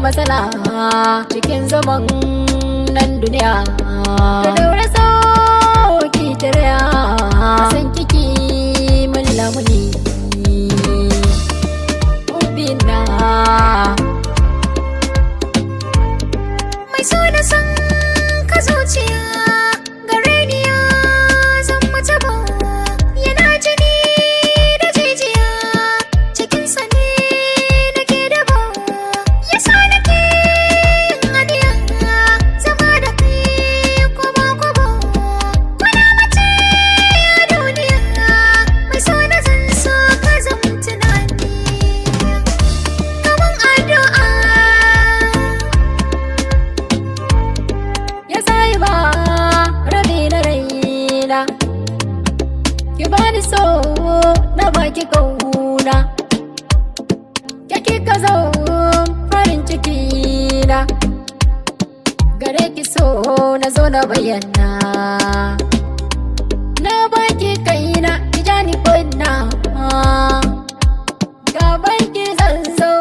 matsala cikin zaman nan duniya. Da daure sauki tarya san kiki min lamuni ubina mai so na san ka zuciya gare ni ya zan mace ba yana jini da jijiya cikin sa ne nake da ba yasa nake yin hadiya zama da kai kobo kobo kwana mace a duniya mai so na zan so ka zama tunani kaman addu'a ya sai ba rabi na raina ki bani so na baki kauna ke kika zo farin ciki na gare ki so na zo na bayyana na baki kaina ki jani kunna gaban ki zan zo